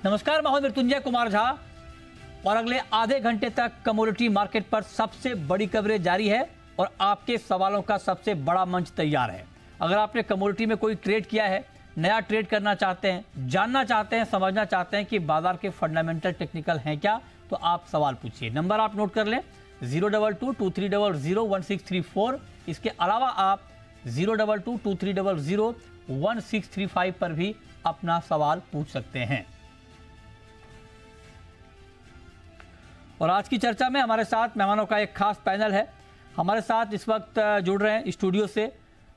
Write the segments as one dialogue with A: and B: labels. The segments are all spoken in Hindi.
A: नमस्कार, मैं मृत्युंजय कुमार झा और अगले आधे घंटे तक कमोडिटी मार्केट पर सबसे बड़ी कवरेज जारी है और आपके सवालों का सबसे बड़ा मंच तैयार है। अगर आपने कमोडिटी में कोई ट्रेड किया है, नया ट्रेड करना चाहते हैं, जानना चाहते हैं, समझना चाहते हैं कि बाजार के फंडामेंटल टेक्निकल हैं क्या, तो आप सवाल पूछिए। नंबर आप नोट कर लें 02223001634। इसके अलावा आप 02223001635 पर भी अपना सवाल पूछ सकते हैं। और आज की चर्चा में हमारे साथ मेहमानों का एक खास पैनल है। हमारे साथ इस वक्त जुड़ रहे हैं स्टूडियो से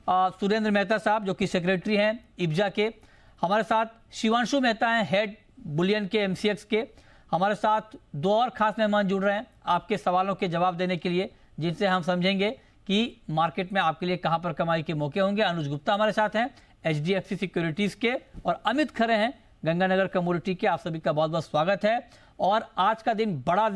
A: सुरेंद्र मेहता साहब, जो कि सेक्रेटरी हैं इब्जा के। हमारे साथ शिवांशु मेहता हैं, हेड बुलियन के MCX के। हमारे साथ दो और खास मेहमान जुड़ रहे हैं आपके सवालों के जवाब देने के लिए, जिनसे हम समझेंगे कि मार्केट में आपके लिए कहां पर कमाई के मौके होंगे। अनुज गुप्ता हमारे साथ हैं HDFC सिक्योरिटीज़ के, और अमित खरे हैं गंगानगर कमोडिटी के। आप सभी का बहुत बहुत स्वागत है। और आज का दिन बड़ा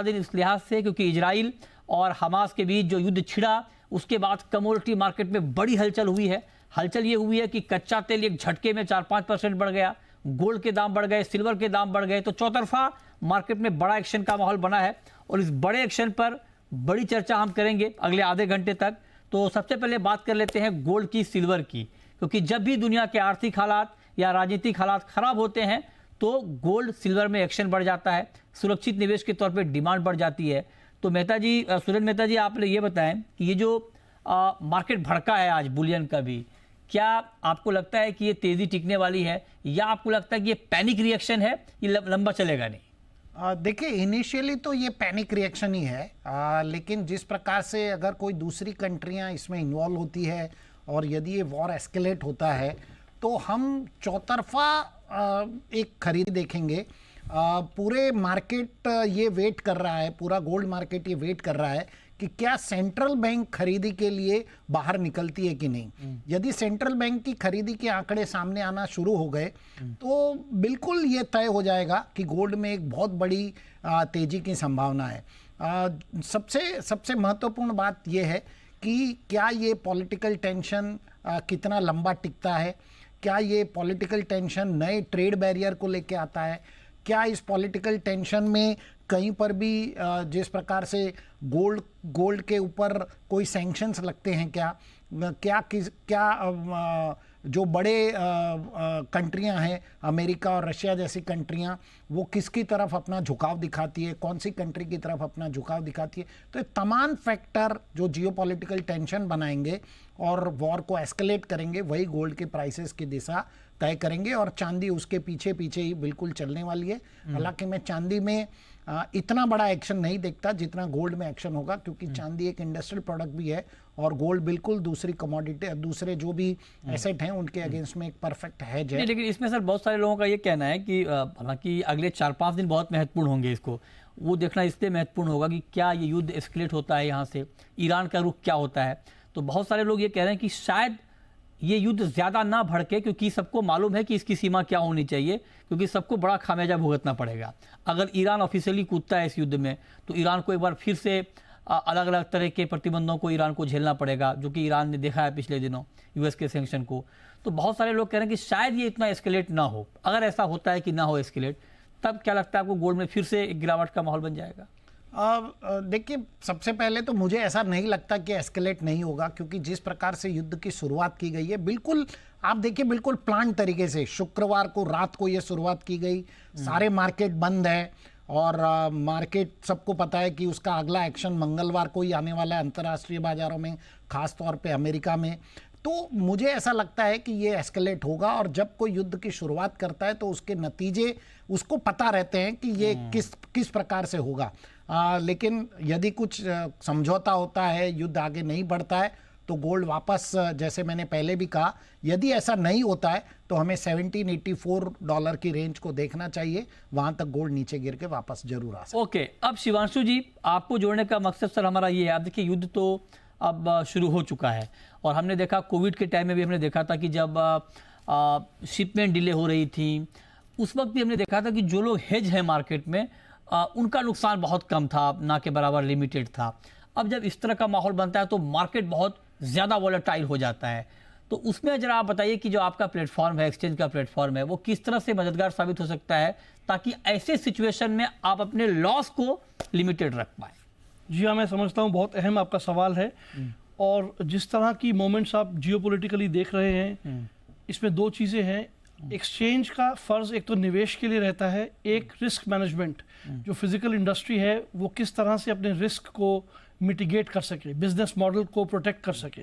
A: दिन इस लिहाज से क्योंकि इजराइल और हमास के बीच जो युद्ध छिड़ा, उसके बाद कमोडिटी मार्केट में बड़ी हलचल हुई है। हलचल ये हुई है कि कच्चा तेल एक झटके में 4-5% बढ़ गया, गोल्ड के दाम बढ़ गए, सिल्वर के दाम बढ़ गए, तो चौतरफा मार्केट में बड़ा एक्शन का माहौल बना है। और इस बड़े एक्शन पर बड़ी चर्चा हम करेंगे अगले आधे घंटे तक। तो सबसे पहले बात कर लेते हैं गोल्ड की, सिल्वर की, क्योंकि जब भी दुनिया के आर्थिक हालात या राजनीतिक हालात खराब होते हैं तो गोल्ड सिल्वर में एक्शन बढ़ जाता है, सुरक्षित निवेश के तौर पे डिमांड बढ़ जाती है। तो मेहता जी, सुरेंद्र मेहता जी, आप ये बताएं कि ये जो मार्केट भड़का है आज बुलियन का भी, क्या आपको लगता है कि ये तेजी टिकने वाली है, या आपको लगता है कि ये पैनिक रिएक्शन है, ये लंबा चलेगा नहीं?
B: देखिए, इनिशियली तो ये पैनिक रिएक्शन ही है, लेकिन जिस प्रकार से अगर कोई दूसरी कंट्रियां इसमें इन्वॉल्व होती है और यदि ये वॉर एस्केलेट होता है तो हम चौतरफा एक खरीद देखेंगे। पूरे मार्केट ये वेट कर रहा है, पूरा गोल्ड मार्केट ये वेट कर रहा है कि क्या सेंट्रल बैंक खरीदी के लिए बाहर निकलती है कि नहीं। यदि सेंट्रल बैंक की खरीदी के आंकड़े सामने आना शुरू हो गए तो बिल्कुल ये तय हो जाएगा कि गोल्ड में एक बहुत बड़ी तेजी की संभावना है। सबसे महत्वपूर्ण बात यह है कि क्या ये पॉलिटिकल टेंशन कितना लंबा टिकता है, क्या ये पॉलिटिकल टेंशन नए ट्रेड बैरियर को लेके आता है, क्या इस पॉलिटिकल टेंशन में कहीं पर भी जिस प्रकार से गोल्ड के ऊपर कोई सैंक्शंस लगते हैं, क्या जो बड़े कंट्रियां हैं, अमेरिका और रशिया जैसी कंट्रियां, वो किसकी तरफ अपना झुकाव दिखाती है, कौन सी कंट्री की तरफ अपना झुकाव दिखाती है। तो ये तमाम फैक्टर जो जियोपॉलिटिकल टेंशन बनाएंगे और वॉर को एस्केलेट करेंगे, वही गोल्ड के प्राइसेस की दिशा तय करेंगे। और चांदी उसके पीछे ही बिल्कुल चलने वाली है। हालांकि मैं चांदी में इतना बड़ा एक्शन नहीं देखता जितना गोल्ड में एक्शन होगा, क्योंकि चांदी एक इंडस्ट्रियल प्रोडक्ट भी है और गोल्ड बिल्कुल दूसरी कमोडिटी, दूसरे जो भी एसेट हैं उनके अगेंस्ट में एक परफेक्ट हेज है।
A: लेकिन इसमें सर बहुत सारे लोगों का ये कहना है कि हालांकि अगले 4-5 दिन बहुत महत्वपूर्ण होंगे, इसको वो देखना इसलिए महत्वपूर्ण होगा कि क्या ये युद्ध एस्केलेट होता है, यहाँ से ईरान का रुख क्या होता है। तो बहुत सारे लोग ये कह रहे हैं कि शायद ये युद्ध ज़्यादा ना भड़के, क्योंकि सबको मालूम है कि इसकी सीमा क्या होनी चाहिए, क्योंकि सबको बड़ा खामियाजा भुगतना पड़ेगा। अगर ईरान ऑफिशियली कूदता है इस युद्ध में तो ईरान को एक बार फिर से अलग अलग तरह के प्रतिबंधों को ईरान को झेलना पड़ेगा, जो कि ईरान ने देखा है पिछले दिनों US के सैंक्शन को। तो बहुत सारे लोग कह रहे हैं कि शायद ये इतना एस्केलेट ना हो। अगर ऐसा होता है कि ना हो एस्केलेट, तब क्या लगता है आपको गोल्ड में फिर से एक गिरावट का माहौल बन जाएगा?
B: देखिए, सबसे पहले तो मुझे ऐसा नहीं लगता कि एस्केलेट नहीं होगा, क्योंकि जिस प्रकार से युद्ध की शुरुआत की गई है, बिल्कुल आप देखिए बिल्कुल प्लान तरीके से शुक्रवार को रात को ये शुरुआत की गई। सारे मार्केट बंद है और मार्केट सबको पता है कि उसका अगला एक्शन मंगलवार को ही आने वाला है अंतर्राष्ट्रीय बाजारों में, खास तौर पे अमेरिका में। तो मुझे ऐसा लगता है कि ये एस्केलेट होगा, और जब कोई युद्ध की शुरुआत करता है तो उसके नतीजे उसको पता रहते हैं कि ये किस प्रकार से होगा। लेकिन यदि कुछ समझौता होता है, युद्ध आगे नहीं बढ़ता है, तो गोल्ड वापस, जैसे मैंने पहले भी कहा, यदि ऐसा नहीं होता है तो हमें $1784 की रेंज को देखना चाहिए। वहां तक गोल्ड नीचे गिर के वापस जरूर आ सकता है।
A: ओके, अब शिवांशु जी, आपको जोड़ने का मकसद सर हमारा ये है। आप देखिए, युद्ध तो अब शुरू हो चुका है, और हमने देखा कोविड के टाइम में भी हमने देखा था कि जब शिपमेंट डिले हो रही थी, उस वक्त भी हमने देखा था कि जो लोग हेज हैं मार्केट में, उनका नुकसान बहुत कम था, ना के बराबर लिमिटेड था। अब जब इस तरह का माहौल बनता है तो मार्केट बहुत ज़्यादा वॉलेटाइल हो जाता है। तो उसमें जरा आप बताइए कि जो आपका प्लेटफॉर्म है, एक्सचेंज का प्लेटफॉर्म है, वो किस तरह से मददगार साबित हो सकता है ताकि ऐसे सिचुएशन में आप अपने लॉस को लिमिटेड रख पाए।
C: जी हाँ, मैं समझता हूँ बहुत अहम आपका सवाल है। और जिस तरह की मोमेंट्स आप जियोपॉलिटिकली देख रहे हैं, इसमें दो चीज़ें हैं। एक्सचेंज का फ़र्ज़ एक तो निवेश के लिए रहता है, एक रिस्क मैनेजमेंट। जो फिजिकल इंडस्ट्री है वो किस तरह से अपने रिस्क को मिटिगेट कर सके, बिजनेस मॉडल को प्रोटेक्ट कर सके।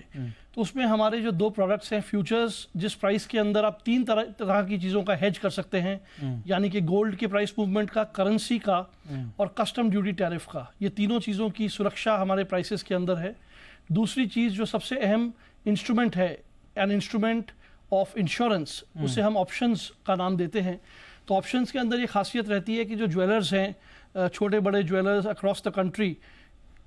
C: तो उसमें हमारे जो दो प्रोडक्ट्स हैं, फ्यूचर्स जिस प्राइस के अंदर आप तीन तरह की चीज़ों का हेज कर सकते हैं, यानी कि गोल्ड के प्राइस मूवमेंट का, करेंसी का और कस्टम ड्यूटी टैरिफ का। ये तीनों चीज़ों की सुरक्षा हमारे प्राइसेस के अंदर है। दूसरी चीज़ जो सबसे अहम इंस्ट्रूमेंट है, एन इंस्ट्रूमेंट ऑफ इंश्योरेंस, उसे हम ऑप्शंस का नाम देते हैं। तो ऑप्शंस के अंदर ये खासियत रहती है कि जो ज्वेलर्स हैं, छोटे बड़े ज्वेलर्स अक्रॉस द कंट्री,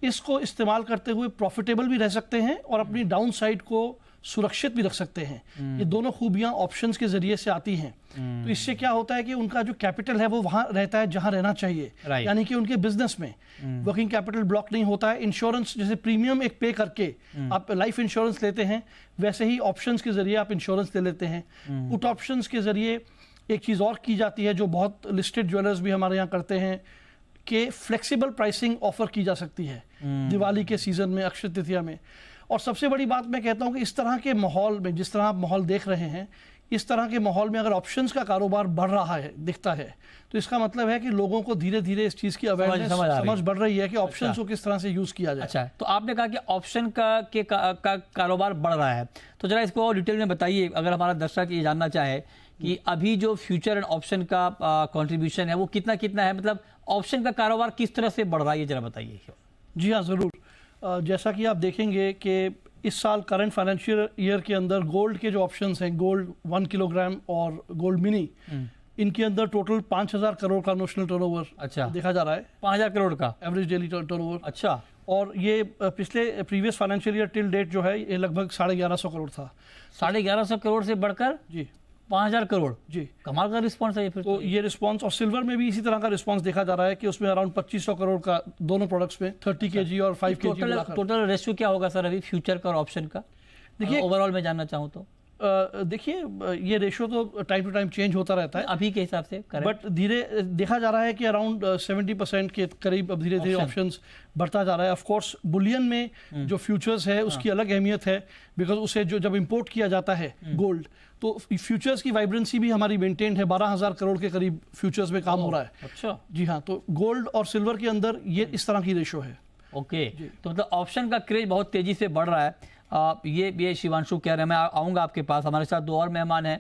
C: इसको इस्तेमाल करते हुए प्रॉफिटेबल भी रह सकते हैं और अपनी डाउन साइड को सुरक्षित भी रख सकते हैं। ये दोनों खूबियां ऑप्शंस के जरिए से आती हैं। तो इससे क्या होता है कि उनका जो कैपिटल है वो वहां रहता है जहां रहना चाहिए, यानी कि उनके बिजनेस में वर्किंग कैपिटल ब्लॉक नहीं होता है। इंश्योरेंस जैसे प्रीमियम एक पे करके आप लाइफ इंश्योरेंस लेते हैं, वैसे ही ऑप्शंस के जरिए आप इंश्योरेंस ले लेते हैं। पुट ऑप्शंस के जरिए एक चीज़ और की जाती है जो बहुत लिस्टेड ज्वेलर्स भी हमारे यहाँ करते हैं कि फ्लेक्सिबल प्राइसिंग ऑफर की जा सकती है दिवाली के सीजन में, अक्षय तृतीया में। और सबसे बड़ी बात मैं कहता हूँ कि इस तरह के माहौल में, जिस तरह आप माहौल देख रहे हैं, इस तरह के माहौल में अगर ऑप्शंस का कारोबार बढ़ रहा है, दिखता है, तो इसका मतलब है कि लोगों को धीरे धीरे इस चीज़ की अवेयरनेस समझ बढ़ रही है कि ऑप्शंस को किस तरह से यूज़ किया जाए।
A: अच्छा, तो आपने कहा कि ऑप्शन का कारोबार बढ़ रहा है, तो जरा इसको और डिटेल में बताइए, अगर हमारा दर्शक ये जानना चाहे कि अभी जो फ्यूचर एंड ऑप्शन का कंट्रीब्यूशन है वो कितना कितना है, मतलब ऑप्शन का कारोबार किस तरह से बढ़ रहा है, ये जरा बताइए।
C: जी हाँ, ज़रूर। जैसा कि आप देखेंगे कि इस साल करंट फाइनेंशियल ईयर के अंदर गोल्ड के जो ऑप्शंस हैं, गोल्ड 1 किलोग्राम और गोल्ड मिनी, इनके अंदर टोटल 5,000 करोड़ का नोशनल टर्नओवर
A: अच्छा
C: देखा जा रहा है।
A: 5,000 करोड़ का
C: एवरेज डेली टर्नओवर।
A: अच्छा।
C: और ये previous financial year till date जो है ये लगभग 1150 करोड़ था।
A: 1150 करोड़ से बढ़कर
C: जी
A: 5,000 करोड़।
C: जी,
A: कमाल का रिस्पॉन्स है ये फिर
C: तो ये रिस्पांस। और सिल्वर में भी इसी तरह का रिस्पांस देखा जा रहा है कि उसमें अराउंड 2500 करोड़ का दोनों प्रोडक्ट्स में 30 केजी और 5 केजी।
A: टोटल रेशियो क्या होगा सर अभी फ्यूचर का और ऑप्शन का, देखिए ओवरऑल में जानना चाहूँ तो?
C: देखिए, ये रेशियो तो टाइम टू टाइम चेंज होता रहता है
A: अभी के हिसाब से,
C: बट धीरे देखा जा रहा है कि अराउंड 70% के करीब अब धीरे धीरे ऑप्शंस बढ़ता जा रहा है। ऑफ कोर्स बुलियन में जो फ्यूचर्स है उसकी अलग अहमियत है, बिकॉज उसे जो जब इंपोर्ट किया जाता है गोल्ड, तो फ्यूचर्स की वाइब्रेंसी भी हमारी मेंटेन्ड है। 12,000 करोड़ के करीब फ्यूचर्स में काम हो रहा है।
A: अच्छा,
C: जी हाँ, तो गोल्ड और सिल्वर के अंदर ये इस तरह की रेशियो है।
A: ओके, तो मतलब ऑप्शन का क्रेज बहुत तेजी से बढ़ रहा है। ये शिवांशु कह रहे हैं। मैं आऊँगा आपके पास, हमारे साथ दो और मेहमान हैं।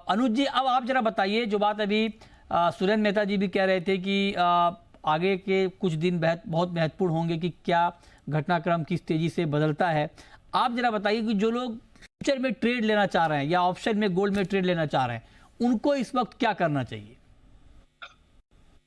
A: अनुज जी, अब आप जरा बताइए, जो बात अभी सुरेंद्र मेहता जी भी कह रहे थे कि आगे के कुछ दिन बहुत महत्वपूर्ण होंगे कि क्या घटनाक्रम किस तेजी से बदलता है। आप जरा बताइए कि जो लोग फ्यूचर में ट्रेड लेना चाह रहे हैं या ऑप्शन में गोल्ड में ट्रेड लेना चाह रहे हैं, उनको इस वक्त क्या करना चाहिए?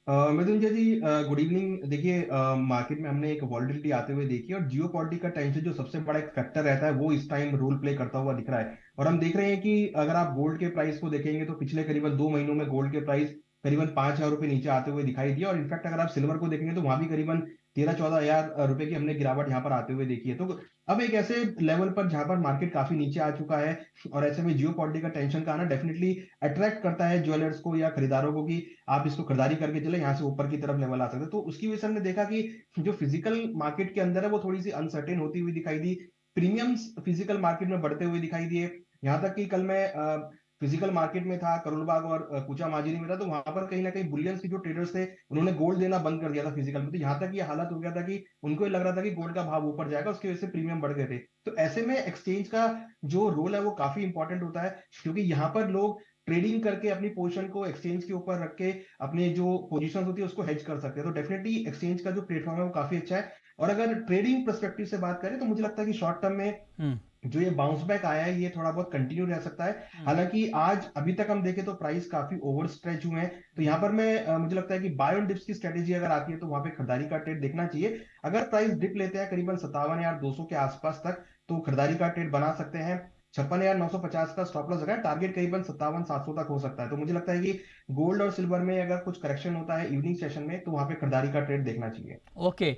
D: मृत्युंजय जी, गुड इवनिंग। देखिए, मार्केट में हमने एक वॉलेटिलिटी आते हुए देखी है और जियो पॉलिटिकल टेंशन जो सबसे बड़ा एक फैक्टर रहता है वो इस टाइम रोल प्ले करता हुआ दिख रहा है। और हम देख रहे हैं कि अगर आप गोल्ड के प्राइस को देखेंगे तो पिछले करीबन 2 महीनों में गोल्ड के प्राइस करीबन 5,000 रुपए नीचे आते हुए दिखाई दिया। और इनफैक्ट अगर आप सिल्वर को देखेंगे तो वहां भी करीबन 13-14 हजार रुपए की हमने गिरावट यहाँ पर आते हुए देखी है। तो अब एक ऐसे लेवल पर जहां पर मार्केट काफी नीचे आ चुका है और ऐसे में जियो पॉलिटिकल टेंशन का आना डेफिनेटली अट्रैक्ट करता है ज्वेलर्स को या खरीदारों को कि आप इसको खरीदारी करके चले, यहाँ से ऊपर की तरफ लेवल आ सकते हैं। तो उसकी वजह से हमने देखा कि जो फिजिकल मार्केट के अंदर है वो थोड़ी सी अनसर्टेन होती हुई दिखाई दी। प्रीमियम्स फिजिकल मार्केट में बढ़ते हुए दिखाई दिए। यहाँ तक कि कल मैं फिजिकल मार्केट में था, करोल बाग और कुचा माजिरी में था, तो वहां पर कहीं ना कहीं बुलियंस के जो ट्रेडर्स थे उन्होंने गोल्ड देना बंद कर दिया था फिजिकल में। तो यहाँ तक ये हालत हो गया था कि उनको लग रहा था कि गोल्ड का भाव ऊपर जाएगा, उसकी वजह से प्रीमियम बढ़ गए थे। तो ऐसे में एक्सचेंज का जो रोल है वो काफी इंपॉर्टेंट होता है, क्योंकि यहाँ पर लोग ट्रेडिंग करके अपनी पोजीशन को एक्सचेंज के ऊपर रख के अपने जो पोजीशन होती है उसको हेज कर सकते हैं। तो डेफिनेटली एक्सचेंज का जो प्लेटफॉर्म है वो काफी अच्छा है। और अगर ट्रेडिंग पर्सपेक्टिव से बात करें तो मुझे लगता है कि शॉर्ट टर्म में जो ये बाउंस बैक आया है ये थोड़ा बहुत कंटिन्यू रह सकता है। हालांकि आज अभी तक हम देखें तो प्राइस काफी ओवर स्ट्रेच हुए हैं, तो यहाँ पर मैं मुझे लगता है कि बाय ऑन डिप्स की स्ट्रेटेजी अगर आती है तो वहां पे खरीदारी का ट्रेड देखना चाहिए। अगर प्राइस डिप लेते हैं करीबन 57,200 के आसपास तक तो खरीदारी का ट्रेड बना सकते हैं। 56,950 का स्टॉप लॉस है, टारगेट करीबन 57,700 तक हो सकता है। तो मुझे लगता है कि गोल्ड और सिल्वर में अगर कुछ करेक्शन होता है इवनिंग सेशन में तो वहां पे खरीदारी का ट्रेड देखना चाहिए।
A: ओके,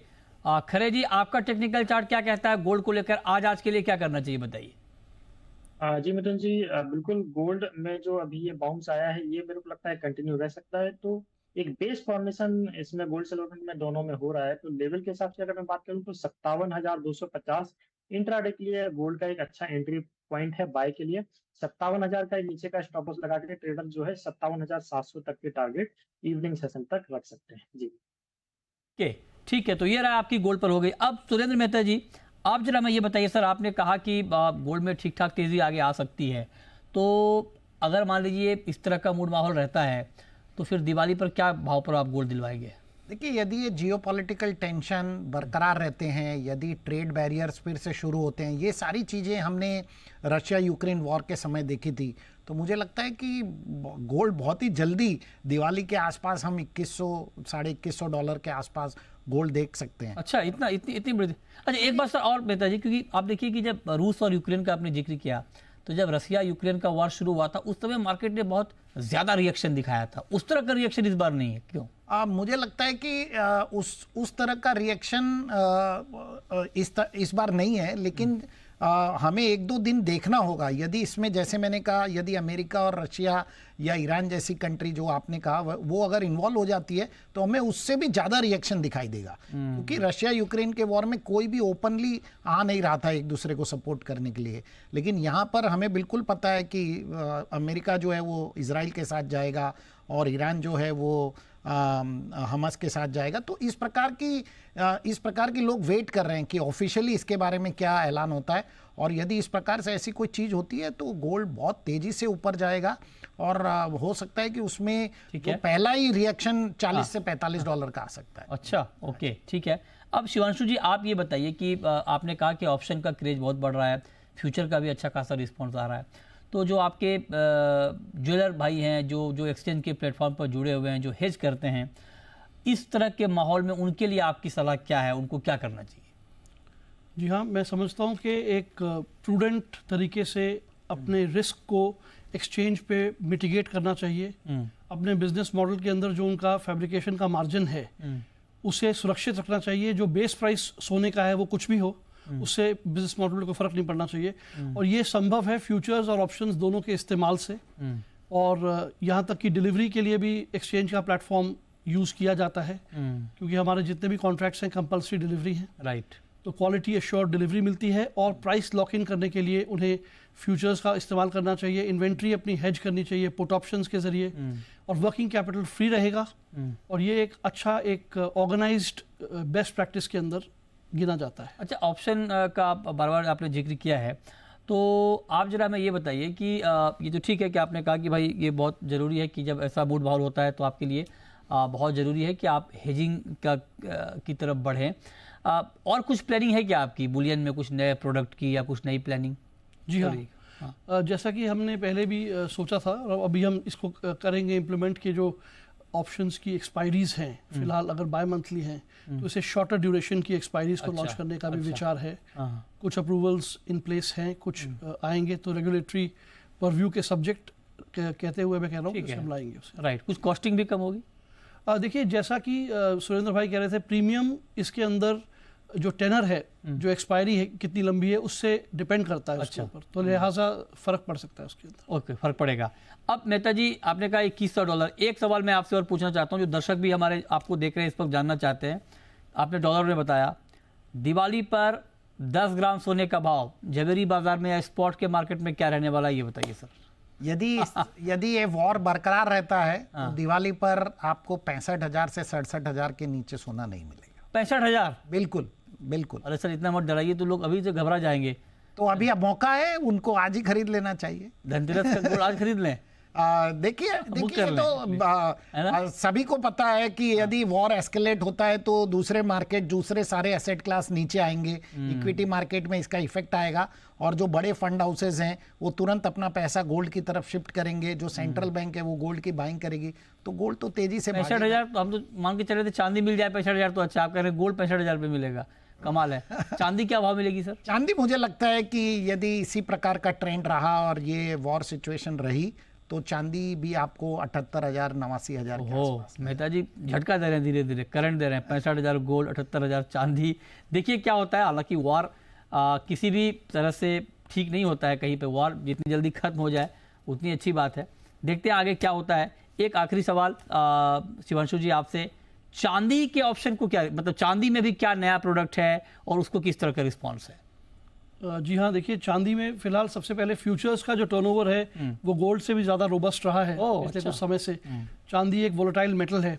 A: खरे जी, आपका टेक्निकल चार्ट क्या कहता है गोल्ड को लेकर? आज के लिए क्या करना चाहिए बताइए।
E: जी मिथुन जी, बिल्कुल गोल्ड में जो अभी ये बाउंस आया है ये मेरे को लगता है कंटिन्यू रह सकता है। तो एक बेस फॉर्मेशन इसमें गोल्ड सिल्वर में दोनों में हो रहा है। तो लेवल के हिसाब से अगर मैं बात करूं तो 57,250 इंट्राडे के लिए गोल्ड का एक अच्छा एंट्री पॉइंट है बाय के लिए। 57,000 का नीचे का स्टॉप लॉस लगा के ट्रेडर जो है 57,700 तक के टारगेट इवनिंग सेशन तक रख सकते हैं जी।
A: ओके, ठीक है। तो ये रहा आपकी गोल्ड पर हो गई। अब सुरेंद्र मेहता जी, आप जरा मैं ये बताइए सर, आपने कहा कि गोल्ड में ठीक ठाक तेजी आगे आ सकती है, तो अगर मान लीजिए इस तरह का मूड माहौल रहता है तो फिर दिवाली पर क्या भाव पर आप गोल्ड दिलवाएंगे?
B: देखिए, यदि ये जियोपॉलिटिकल टेंशन बरकरार रहते हैं, यदि ट्रेड बैरियर्स फिर से शुरू होते हैं, ये सारी चीज़ें हमने रशिया यूक्रेन वॉर के समय देखी थी, तो मुझे लगता है कि गोल्ड बहुत ही जल्दी दिवाली के आसपास हम 2100 $2150 डॉलर के आसपास गोल्ड देख सकते हैं।
A: अच्छा, इतना इतनी इतनी बड़ी। अच्छा, एक बात सर और मेहता जी, क्योंकि आप देखिए कि जब रूस और यूक्रेन का आपने जिक्र किया, तो जब रसिया यूक्रेन का वॉर शुरू हुआ था उस समय मार्केट ने बहुत ज्यादा रिएक्शन दिखाया था। उस तरह का रिएक्शन इस बार नहीं है, क्यों?
B: मुझे लगता है कि उस तरह का रिएक्शन इस बार नहीं है, लेकिन हमें एक दो दिन देखना होगा। यदि इसमें, जैसे मैंने कहा, यदि अमेरिका और रशिया या ईरान जैसी कंट्री जो आपने कहा वो अगर इन्वॉल्व हो जाती है तो हमें उससे भी ज़्यादा रिएक्शन दिखाई देगा, क्योंकि रशिया यूक्रेन के वॉर में कोई भी ओपनली आ नहीं रहा था एक दूसरे को सपोर्ट करने के लिए। लेकिन यहाँ पर हमें बिल्कुल पता है कि अमेरिका जो है वो इजराइल के साथ जाएगा और ईरान जो है वो हमास के साथ जाएगा। तो इस प्रकार की लोग वेट कर रहे हैं कि ऑफिशियली इसके बारे में क्या ऐलान होता है, और यदि इस प्रकार से ऐसी कोई चीज़ होती है तो गोल्ड बहुत तेज़ी से ऊपर जाएगा, और हो सकता है कि उसमें तो पहला ही रिएक्शन 40 से $45 का आ सकता है।
A: अच्छा, ओके, ठीक है। अब शिवांशु जी, आप ये बताइए कि आपने कहा कि ऑप्शन का क्रेज बहुत बढ़ रहा है, फ्यूचर का भी अच्छा खासा रिस्पॉन्स आ रहा है, तो जो आपके ज्वेलर भाई हैं, जो एक्सचेंज के प्लेटफॉर्म पर जुड़े हुए हैं, जो हेज करते हैं, इस तरह के माहौल में उनके लिए आपकी सलाह क्या है? उनको क्या करना चाहिए?
C: जी हाँ, मैं समझता हूँ कि एक प्रूडेंट तरीके से अपने रिस्क को एक्सचेंज पे मिटिगेट करना चाहिए। अपने बिजनेस मॉडल के अंदर जो उनका फैब्रिकेशन का मार्जिन है उसे सुरक्षित रखना चाहिए। जो बेस प्राइस सोने का है वो कुछ भी हो, उससे बिजनेस मॉडल को फर्क नहीं पड़ना चाहिए। और ये संभव है फ्यूचर्स और ऑप्शंस दोनों के इस्तेमाल से। और यहाँ तक कि डिलीवरी के लिए भी एक्सचेंज का प्लेटफॉर्म यूज़ किया जाता है, क्योंकि हमारे जितने भी कॉन्ट्रैक्ट्स हैं कंपल्सरी डिलीवरी हैं।
A: राइट।
C: तो क्वालिटी एश्योर्ड डिलीवरी मिलती है, और प्राइस लॉक इन करने के लिए उन्हें फ्यूचर्स का इस्तेमाल करना चाहिए, इन्वेंट्री अपनी हेज करनी चाहिए पुट ऑप्शंस के जरिए, और वर्किंग कैपिटल फ्री रहेगा। और ये एक अच्छा एक ऑर्गेनाइज्ड बेस्ट प्रैक्टिस के अंदर गिना जाता है।
A: अच्छा, ऑप्शन का बार बार आपने जिक्र किया है, तो आप जरा मैं ये बताइए कि ये तो ठीक है कि आपने कहा कि भाई ये बहुत ज़रूरी है कि जब ऐसा मूड माहौल होता है तो आपके लिए बहुत ज़रूरी है कि आप हेजिंग की तरफ बढ़ें। और कुछ प्लानिंग है क्या आपकी बुलियन में, कुछ नए प्रोडक्ट की या कुछ नई प्लानिंग?
C: जी हाँ, जैसा कि हमने पहले भी सोचा था और अभी हम इसको करेंगे इम्प्लीमेंट, के जो ऑप्शंस की एक्सपायरीज हैं फिलहाल अगर बाय मंथली हैं तो इसे शॉर्टर ड्यूरेशन की एक्सपायरीज को लॉन्च करने का भी विचार है। कुछ अप्रूवल्स इन प्लेस हैं, कुछ आएंगे, तो रेगुलेटरी परव्यू के सब्जेक्ट कहते हुए मैं कह रहा हूँ हम लाएंगे उसे।
A: राइट, कुछ कॉस्टिंग भी कम होगी?
C: देखिए, जैसा कि सुरेंद्र भाई कह रहे थे, प्रीमियम इसके अंदर जो टेनर है, जो एक्सपायरी है कितनी लंबी है, उससे डिपेंड करता है उसके ऊपर, तो लिहाजा फर्क पड़ सकता है उसके अंदर।
A: ओके, फर्क पड़ेगा। अब मेहता जी, आपने कहा $2100। एक सवाल मैं आपसे और पूछना चाहता हूं, जो दर्शक भी हमारे आपको देख रहे हैं इस वक्त जानना चाहते हैं। आपने डॉलर में बताया, दिवाली पर 10 ग्राम सोने का भाव जवेरी बाजार में या स्पॉट के मार्केट में क्या रहने वाला है, ये बताइए सर।
B: यदि ये वॉर बरकरार रहता है तो दिवाली पर आपको 65,000 से 67,000 के नीचे सोना नहीं मिलेगा।
A: 65,000?
B: बिल्कुल बिल्कुल।
A: अरे सर, इतना मत डराइए, तो लोग अभी से घबरा जाएंगे।
B: तो अभी अब मौका है, उनको आज ही खरीद लेना चाहिए।
A: धनतेरस का गोल्ड आज खरीद लें।
B: देखिए तो सभी को पता है कि यदि वॉर एस्केलेट होता है तो दूसरे मार्केट, दूसरे सारे एसेट क्लास नीचे आएंगे, इक्विटी मार्केट में इसका इफेक्ट आएगा, और जो बड़े फंड हाउसेज हैं वो तुरंत अपना पैसा गोल्ड की तरफ शिफ्ट करेंगे, जो सेंट्रल बैंक है वो गोल्ड की बाइंग करेगी, तो गोल्ड तो तेजी से
A: 65,000। तो हम तो मान के चले थे चांदी मिल जाए 65,000 तो अच्छा, आप कह रहे हैं गोल्ड 65,000 पे मिलेगा, कमाल है। चांदी क्या भाव मिलेगी सर?
B: चांदी मुझे लगता है कि यदि इसी प्रकार का ट्रेंड रहा और ये वॉर सिचुएशन रही तो चांदी भी आपको 78,000 89,000 के आसपास।
A: मेहता जी झटका दे रहे हैं, धीरे धीरे करंट दे रहे हैं। 65,000 गोल्ड, 78,000 चांदी। देखिए क्या होता है, हालांकि वॉर किसी भी तरह से ठीक नहीं होता है कहीं पे, वॉर जितनी जल्दी खत्म हो जाए उतनी अच्छी बात है। देखते हैं आगे क्या होता है। एक आखिरी सवाल शिवांशु जी आपसे, चांदी के ऑप्शन को क्या, मतलब चांदी में भी क्या नया प्रोडक्ट है और उसको किस तरह का रिस्पॉन्स है?
C: जी हाँ, देखिए चांदी में फिलहाल सबसे पहले फ्यूचर्स का जो टर्नओवर है वो गोल्ड से भी ज़्यादा रोबस्ट रहा है पिछले कुछ समय से। चांदी एक वोलेटाइल मेटल है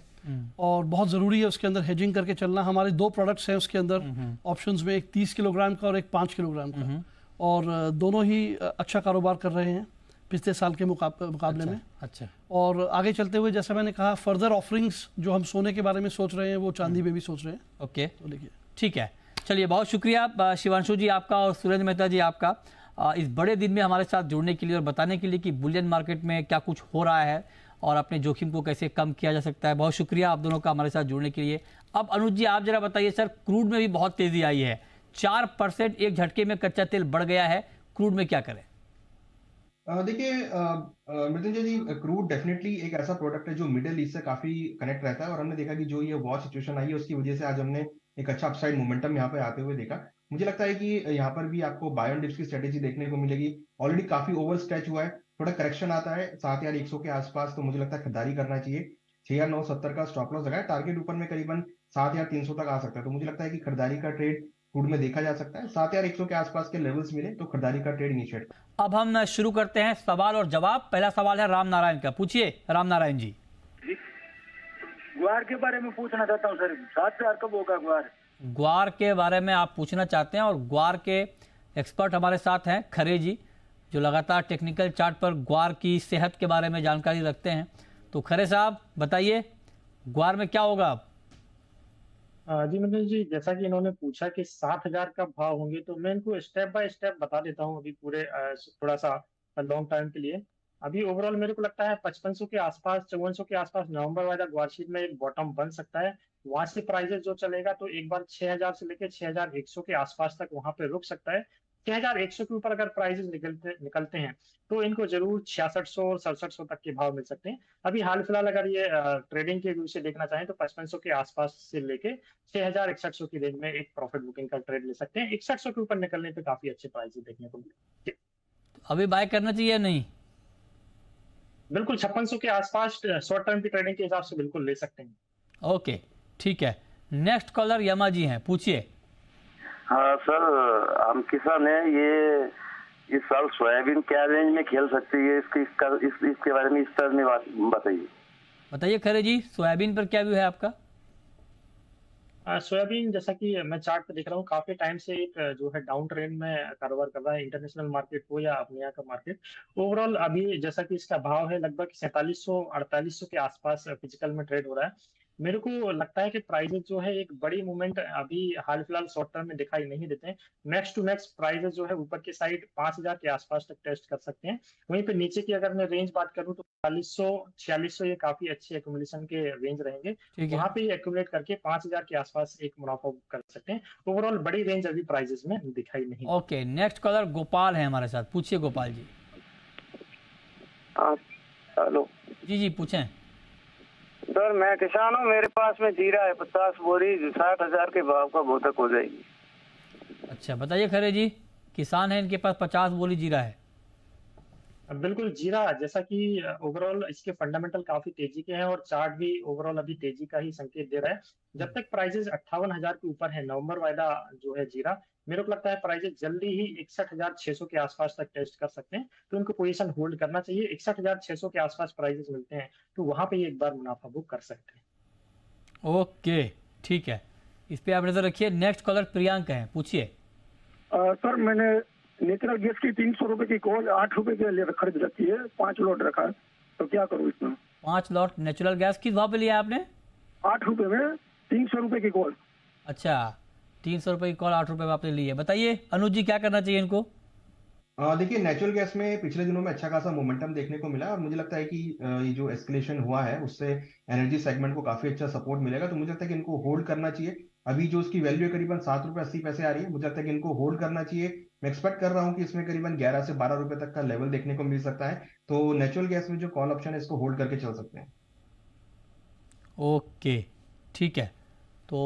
C: और बहुत ज़रूरी है उसके अंदर हेजिंग करके चलना। हमारे 2 प्रोडक्ट्स हैं उसके अंदर ऑप्शंस में, एक 30 किलोग्राम का और एक 5 किलोग्राम का, और दोनों ही अच्छा कारोबार कर रहे हैं पिछले साल के मुकाबले में।
A: अच्छा।
C: और आगे चलते हुए जैसा मैंने कहा, फर्दर ऑफरिंग्स जो हम सोने के बारे में सोच रहे हैं वो चांदी में भी सोच रहे हैं।
A: ओके,
C: तो देखिए,
A: ठीक है, चलिए बहुत शुक्रिया शिवांशु जी आपका और सुरेंद्र मेहता जी आपका इस बड़े दिन में हमारे साथ जुड़ने के लिए और बताने के लिए कि बुलियन मार्केट में क्या कुछ हो रहा है और अपने जोखिम को कैसे कम किया जा सकता है। बहुत शुक्रिया आप दोनों का हमारे साथ जुड़ने के लिए। अब अनुज जी आप जरा बताइए सर, क्रूड में भी बहुत तेजी आई है, 4% एक झटके में कच्चा तेल बढ़ गया है, क्रूड में क्या करें?
D: देखिए मृत्युंजय जी, क्रूड डेफिनेटली एक ऐसा प्रोडक्ट है जो मिडिल ईस्ट से काफी कनेक्ट रहता है, और हमने देखा कि जो ये वॉर सिचुएशन आई है उसकी वजह से आज हमने एक अच्छा अपसाइड मोमेंटम यहाँ पे आते हुए देखा। मुझे लगता है कि यहाँ पर भी आपको बाय ऑन डिप्स की स्ट्रेटेजी देखने को मिलेगी। ऑलरेडी काफी ओवर स्ट्रेच हुआ है, थोड़ा करेक्शन आता है 7100 के आसपास, तो मुझे लगता है खरीदारी करना चाहिए। 6970 का स्टॉप लॉस लगाए, टारगेट ऊपर में करीबन 7300 तक आ सकता है, तो मुझे लगता है कि खरीदारी का ट्रेड क्रूड में देखा जा सकता है। 7100 के आसपास के लेवल्स मिले तो खरीदारी का ट्रेड इनिशिएट।
A: अब हम शुरू करते हैं सवाल और जवाब। पहला सवाल है राम नारायण का, पूछिए राम नारायण जी।
F: ग्वार के बारे में पूछना चाहता हूँ सर, 7000 कब होगा ग्वार?
A: ग्वार के बारे में आप पूछना चाहते हैं, और ग्वार के एक्सपर्ट हमारे साथ हैं खरे जी, जो लगातार टेक्निकल चार्ट पर ग्वार की सेहत के बारे में जानकारी रखते हैं। तो खरे साहब बताइए, ग्वार में क्या होगा अब?
E: जी मतलब जी, जैसा कि इन्होंने पूछा कि 7000 का भाव होंगे, तो मैं इनको स्टेप बाय स्टेप बता देता हूँ अभी पूरे थोड़ा सा लॉन्ग टाइम के लिए। अभी ओवरऑल मेरे को लगता है 5500 के आसपास, 5400 के आसपास नवंबर वाला ग्वारशीट में एक बॉटम बन सकता है। वहां से प्राइजेस जो चलेगा तो एक बार 6000 से लेकर 6100 के आसपास तक वहां पे रुक सकता है। 6100 के ऊपर अगर प्राइजेस निकलते हैं तो इनको जरूर 6600 और 6700 तक के भाव मिल सकते हैं। अभी हाल फिलहाल अगर ये ट्रेडिंग के व्यू से देखना चाहें तो 5500 के आसपास से लेके 6100 की रेंज में एक प्रॉफिट बुकिंग का ट्रेड ले सकते हैं। 6100 के ऊपर निकलने पे काफी अच्छे प्राइसेस देखने को मिले।
A: अभी बाय करना चाहिए या नहीं?
E: बिल्कुल 5600 के आसपास शॉर्ट टर्म की ट्रेडिंग के हिसाब से बिल्कुल ले सकते हैं।
A: ओके, ठीक है। नेक्स्ट कॉलर यमा जी हैं, पूछिए।
G: हाँ सर, हम किसान हैं, ये इस साल सोयाबीन क्या रेंज में खेल सकती है, इसके बारे में इस तरह में बताइए।
A: बताइए खरे जी, सोयाबीन पर क्या व्यू है आपका?
E: सोयाबीन जैसा कि मैं चार्ट पे देख रहा हूँ, काफी टाइम से एक जो है डाउन ट्रेंड में कारोबार कर रहा है, इंटरनेशनल मार्केट हो या अपने यहाँ का मार्केट। ओवरऑल अभी जैसा कि इसका भाव है लगभग 4700 4800 के आसपास फिजिकल में ट्रेड हो रहा है। मेरे को लगता है कि प्राइजेस जो है एक बड़ी मूवमेंट अभी हाल फिलहाल शॉर्ट टर्म में दिखाई नहीं देते हैं। मैक्स टू मैक्स प्राइजेस जो है ऊपर के साइड 5000 के आसपास तक टेस्ट कर सकते हैं। वहीं पे नीचे की अगर मैं रेंज बात करूं तो 4500 4600 ये काफी अच्छे एक्यूमुलेशन के रेंज रहेंगे।
A: ठीक है,
E: वहां पे एक्यूमुलेट करके 5000 के आसपास एक मुनाफा कर सकते हैं। ओवरऑल बड़ी रेंज अभी प्राइजेस में दिखाई नहीं।
A: ओके। नेक्स्ट कॉलर गोपाल है हमारे साथ, पूछिए गोपाल जी।
G: हेलो
A: जी जी पूछें।
G: सर, मैं किसान हूँ, मेरे पास में जीरा है 50 बोरी, 60,000 के भाव का बोतक हो जाएगी।
A: अच्छा बताइए खरे जी, किसान है, इनके पास 50 बोरी जीरा है।
E: बिल्कुल जीरा, जैसा कि ओवरऑल इसके फंडामेंटल काफी तेजी के हैं और चार्ट भी ओवरऑल अभी तेजी का ही संकेत दे रहा है। जब तक प्राइजेस 58,000 के ऊपर है नवंबर वाला जो है जीरा, मेरे को लगता है प्राइजेस जल्दी ही 61,600 के आसपास तक टेस्ट कर सकते हैं, तो इनको पोजीशन होल्ड करना चाहिए। 61,600 के आसपास प्राइजेस मिलते हैं तो वहां पे एक बार मुनाफा बुक कर सकते हैं।
A: ओके ठीक है, इस पे आप नजर रखिए। नेक्स्ट कॉलर प्रियांक है, पूछिए।
F: सर, मैंने नेचुरल गैस की 300 रुपए की कॉल 8 रुपए के लिए खरीद रखी है, 5 लॉट रखा है, तो क्या करूँ इसमें?
A: 5 लॉट नेचुरल गैस किस भाव पे लिया आपने?
F: 8 रुपए में 300 रुपए की कॉल।
A: अच्छा, 300 रुपए की कॉल 8 रुपए में आपने ली है। बताइए अनुज जी, क्या करना चाहिए इनको?
D: देखिए नेचुरल गैस में पिछले दिनों में अच्छा खासा मोमेंटम देखने को मिला, और मुझे लगता है कि ये जो एस्केलेशन हुआ है उससे एनर्जी सेगमेंट को काफी अच्छा सपोर्ट मिलेगा, तो मुझे लगता है कि इनको होल्ड करना चाहिए। अभी जो इसकी वैल्यू है करीबन 7 रुपए 80 पैसे आ रही है, मुझे लगता है कि इनको होल्ड करना चाहिए। मैं एक्सपेक्ट कर रहा हूँ कि इसमें करीबन 11 से 12 रुपए तक का लेवल देखने को मिल सकता है, तो नेचुरल गैस में जो कॉल ऑप्शन है इसको होल्ड करके चल सकते हैं।
A: ओके ठीक है, तो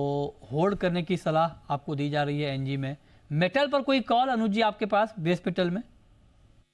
A: होल्ड करने की सलाह आपको दी जा रही है एनजी में। मेटल पर कोई कॉल अनुज जी आपके पास, बेस मेटल में?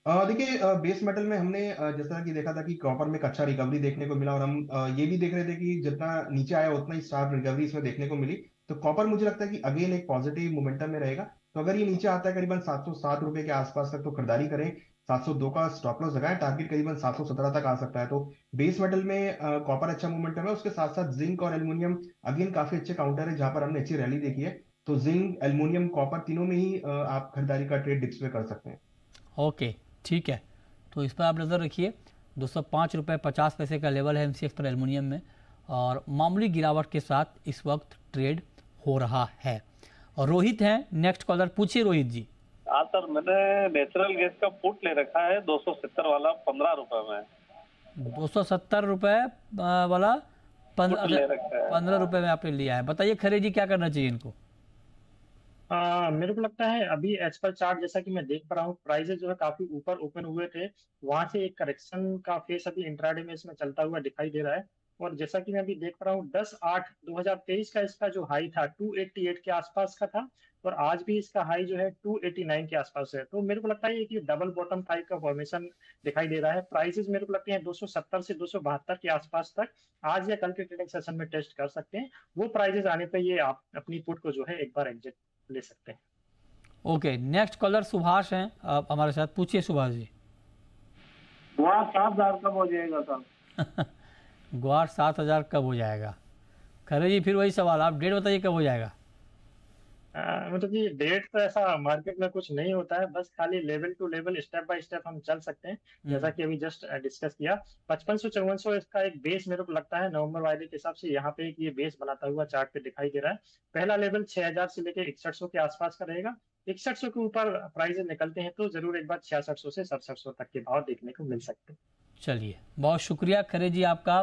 D: देखिए बेस मेटल में हमने जैसा कि देखा था कि कॉपर में एक अच्छा रिकवरी देखने को मिला, और हम ये भी देख रहे थे कि जितना नीचे आया उतना ही स्टार्क रिकवरी इसमें देखने को मिली। तो कॉपर मुझे लगता है कि अगेन एक पॉजिटिव मोमेंटम में रहेगा। तो अगर ये नीचे आता है करीबन 707 रुपए के आसपास तक तो खरीदारी करें, 702 का स्टॉप लॉस लगाएं, टारगेट करीबन 717 तक आ सकता है। तो बेस मेटल में कॉपर अच्छा मोमेंटम है, उसके साथ साथ जिंक और एल्यूमिनियम अगेन काफी अच्छे काउंटर है जहां पर हमने अच्छी रैली देखी है। तो जिंक, एल्यूमिनियम, कॉपर तीनों में ही आप खरीदारी का ट्रेड डिप्स पे कर सकते हैं।
A: ओके, ठीक है। तो इस पर आप नज़र रखिए। 205 रुपये 50 पैसे का लेवल है एमसीएक्स पर एल्युमिनियम में, और मामूली गिरावट के साथ इस वक्त ट्रेड हो रहा है। और रोहित हैं नेक्स्ट कॉलर, पूछिए रोहित जी।
H: हाँ सर, मैंने नेचुरल गैस का पुट ले रखा है 270 वाला 15 रुपए में।
A: 270 रुपये वाला
H: ले रखा है।
A: 15 रुपये में आपने लिया है। बताइए खरे जी, क्या करना चाहिए इनको?
E: मेरे को लगता है अभी एज पर चार्ट जैसा कि मैं देख पा रहा हूँ, प्राइजेस जो है काफी ऊपर ओपन हुए थे, वहां से एक करेक्शन का फेस अभी इंट्राडे में इसमें चलता हुआ दिखाई दे रहा है। और जैसा कि मैं अभी देख पा रहा हूँ 10/8/2023 का इसका जो हाई था 288 के आसपास का था, और आज भी इसका हाई जो है 289 के आसपास है। तो मेरे को लगता है कि डबल बॉटम टाइप का फॉर्मेशन दिखाई दे रहा है। प्राइसेस मेरे को लगते हैं 270 से 272 के आसपास तक आज या कल के ट्रेडिंग सेशन में टेस्ट कर सकते हैं। वो प्राइजेस आने पर ये आप अपनी पुट को जो है एक बार एग्जिट ले सकते हैं।
A: ओके, नेक्स्ट कॉलर सुभाष हैं आप हमारे साथ, पूछिए सुभाष जी।
H: वहाँ 7,000 कब हो जाएगा सर?
A: ग्वार 7,000 कब हो जाएगा? खरे जी फिर वही सवाल, आप डेट बताइए कब हो जाएगा।
E: मतलब कि डेट तो ऐसा मार्केट में कुछ नहीं होता है, बस खाली level two level step by step हम चल सकते हैं। जैसा कि अभी जस्ट डिस्कस किया 5500-5400 इसका एक बेस मेरे को लगता है नवंबर वायदे के हिसाब से यहाँ पे एक ये बेस बनाता हुआ चार्ट पे दिखाई दे रहा है। पहला लेवल 6000 से लेकर 6100 के आसपास का रहेगा। 6100 के ऊपर प्राइस निकलते हैं तो जरूर एक बार 6600 से 6700 तक के भाव देखने को मिल सकते हैं।
A: चलिए, बहुत शुक्रिया खरे जी आपका,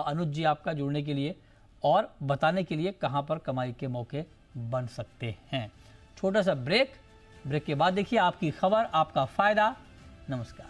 A: अनुज जी आपका जुड़ने के लिए और बताने के लिए कहाँ पर कमाई के मौके बन सकते हैं। छोटा सा ब्रेक के बाद देखिए आपकी खबर, आपका फायदा। नमस्कार।